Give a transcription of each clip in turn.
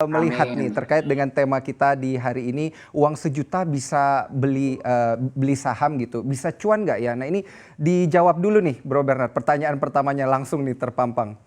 Melihat nih Amin. terkait dengan tema kita di hari ini, uang sejuta bisa beli saham gitu, bisa cuan nggak ya? Nah ini dijawab dulu nih Bro Bernard, pertanyaan pertamanya langsung nih terpampang.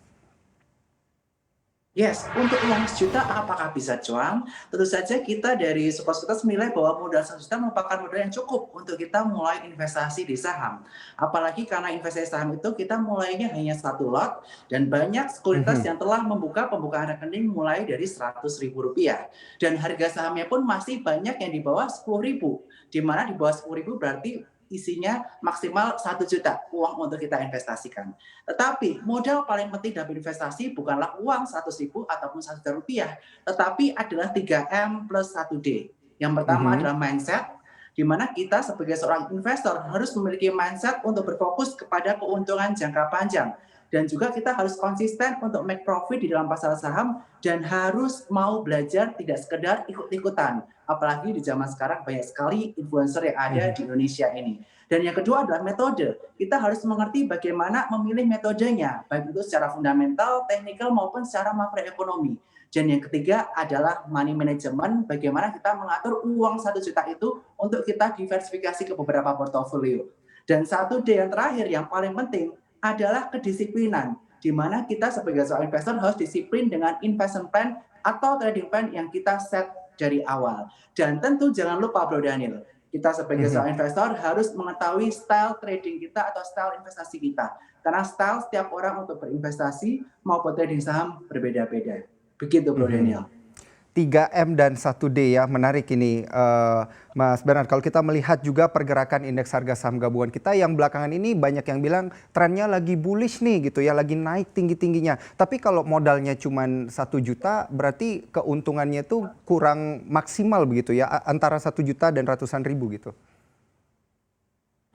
Yes, untuk uang sejuta apakah bisa cuan? Tentu saja kita dari Sekuritas menilai bahwa modal 1 juta merupakan modal yang cukup untuk kita mulai investasi di saham. Apalagi karena investasi saham itu kita mulainya hanya satu lot dan banyak sekuritas Mhm. yang telah membuka pembukaan rekening mulai dari Rp100.000. Dan harga sahamnya pun masih banyak yang di bawah 10.000. Di mana di bawah 10.000 berarti isinya maksimal 1 juta uang untuk kita investasikan. Tetapi modal paling penting dalam investasi bukanlah uang 100.000 ataupun 1 juta rupiah, tetapi adalah 3M plus 1D. Yang pertama Mhm. adalah mindset, di mana kita sebagai seorang investor harus memiliki mindset untuk berfokus kepada keuntungan jangka panjang. Dan juga kita harus konsisten untuk make profit di dalam pasar saham dan harus mau belajar tidak sekedar ikut-ikutan. Apalagi di zaman sekarang banyak sekali influencer yang ada Mhm. di Indonesia ini. Dan yang kedua adalah metode. Kita harus mengerti bagaimana memilih metodenya, baik itu secara fundamental, teknikal maupun secara makroekonomi. Dan yang ketiga adalah money management, bagaimana kita mengatur uang 1 juta itu untuk kita diversifikasi ke beberapa portofolio. Dan 1D yang terakhir yang paling penting adalah kedisiplinan, di mana kita sebagai seorang investor harus disiplin dengan investment plan atau trading plan yang kita set dari awal. Dan tentu jangan lupa Bro Daniel, kita sebagai Mhm. seorang investor harus mengetahui style trading kita atau style investasi kita. Karena style setiap orang untuk berinvestasi maupun trading saham berbeda-beda. Begitu Bro Mhm. Daniel. 3M dan 1D ya, menarik ini Mas Bernard. Kalau kita melihat juga pergerakan indeks harga saham gabungan kita yang belakangan ini banyak yang bilang trennya lagi bullish nih gitu ya, lagi naik tinggi-tingginya. Tapi kalau modalnya cuma 1 juta berarti keuntungannya itu kurang maksimal begitu ya, antara 1 juta dan ratusan ribu gitu.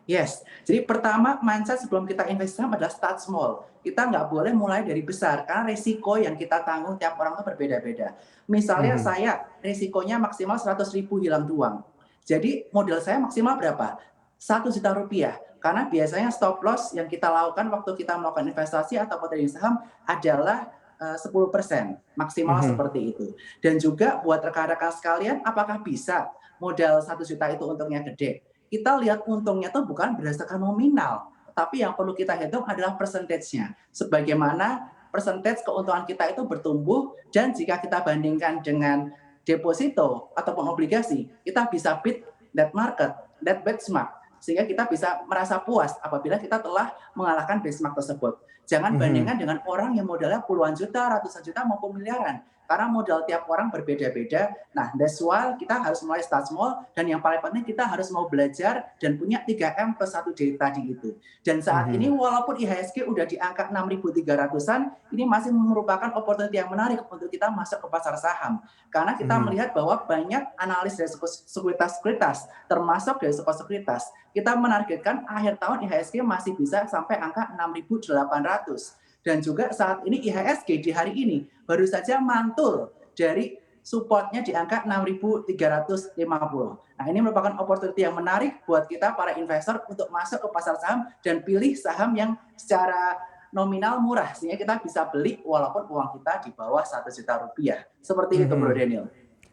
Yes, jadi pertama mindset sebelum kita investasi adalah start small. Kita nggak boleh mulai dari besar, karena resiko yang kita tanggung tiap orang itu berbeda-beda. Misalnya Mhm. saya, resikonya maksimal 100.000 hilang uang. Jadi modal saya maksimal berapa? 1 juta rupiah. Karena biasanya stop loss yang kita lakukan waktu kita melakukan investasi atau trading saham adalah 10%, maksimal Mhm. seperti itu. Dan juga buat rekan-rekan sekalian, apakah bisa modal 1 juta itu untungnya gede? Kita lihat untungnya itu bukan berdasarkan nominal, tapi yang perlu kita hitung adalah persentasenya. Sebagaimana persentas keuntungan kita itu bertumbuh dan jika kita bandingkan dengan deposito ataupun obligasi, kita bisa beat that market, that benchmark. Sehingga kita bisa merasa puas apabila kita telah mengalahkan benchmark tersebut. Jangan Mhm. bandingkan dengan orang yang modalnya puluhan juta, ratusan juta maupun miliaran. Karena modal tiap orang berbeda-beda. Nah, that's why kita harus mulai start small dan yang paling penting kita harus mau belajar dan punya 3M plus 1D tadi itu. Dan saat ini Mhm. walaupun IHSG udah di angka 6.300-an, ini masih merupakan opportunity yang menarik untuk kita masuk ke pasar saham. Karena kita Mhm. melihat bahwa banyak analis dari sekuritas-sekuritas, termasuk dari sekuritas, kita menargetkan akhir tahun IHSG masih bisa sampai angka 6.800. Dan juga saat ini IHSG di hari ini baru saja mantul dari supportnya di angka 6.350. Nah, ini merupakan opportunity yang menarik buat kita para investor untuk masuk ke pasar saham dan pilih saham yang secara nominal murah sehingga kita bisa beli walaupun uang kita di bawah 1 juta rupiah. Seperti itu Bro Mhm. Daniel.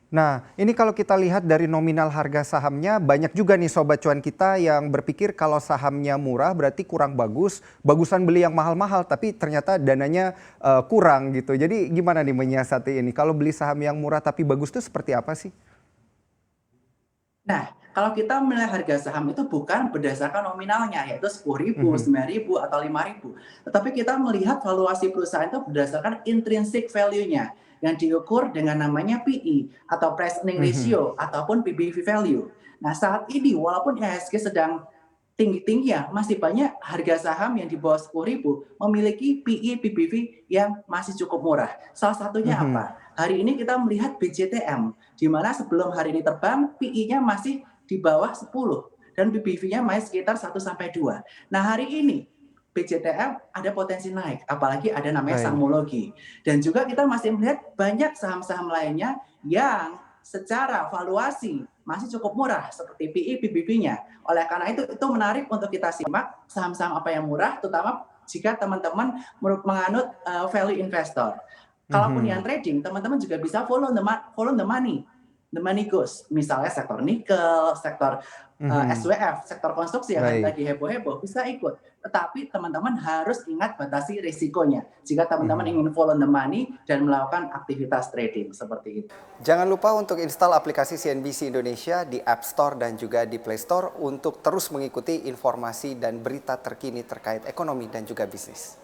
Nah, ini kalau kita lihat dari nominal harga sahamnya, banyak juga nih sobat cuan kita yang berpikir kalau sahamnya murah berarti kurang bagus, bagusan beli yang mahal-mahal, tapi ternyata dananya kurang gitu. Jadi gimana nih menyiasati ini? Kalau beli saham yang murah tapi bagus itu seperti apa sih? Nah, kalau kita menilai harga saham itu bukan berdasarkan nominalnya, yaitu 10.000, Mhm. 9.000 atau 5.000, tetapi kita melihat valuasi perusahaan itu berdasarkan intrinsic value-nya yang diukur dengan namanya PE atau price earning Mhm. ratio ataupun PBV value. Nah, saat ini walaupun IHSG sedang tinggi-tingginya, masih banyak harga saham yang di bawah 10.000 memiliki PE PBV yang masih cukup murah. Salah satunya Mhm. apa? Hari ini kita melihat BCTM, di mana sebelum hari ini terbang, PE-nya masih di bawah 10 dan PBV-nya masih sekitar 1 sampai 2. Nah, hari ini BCTM ada potensi naik, apalagi ada namanya Baik. Sangmologi. Dan juga kita masih melihat banyak saham-saham lainnya yang secara valuasi masih cukup murah seperti PE, PBV-nya. Oleh karena itu menarik untuk kita simak saham-saham apa yang murah, terutama jika teman-teman menganut value investor. Kalaupun yang trading, teman-teman juga bisa follow the money. The money goes. Misalnya sektor nikel, sektor SWF, sektor konstruksi yang Baik. lagi heboh-heboh, bisa ikut. Tetapi teman-teman harus ingat batasi risikonya. Jika teman-teman ingin follow the money dan melakukan aktivitas trading seperti itu. Jangan lupa untuk install aplikasi CNBC Indonesia di App Store dan juga di Play Store untuk terus mengikuti informasi dan berita terkini terkait ekonomi dan juga bisnis.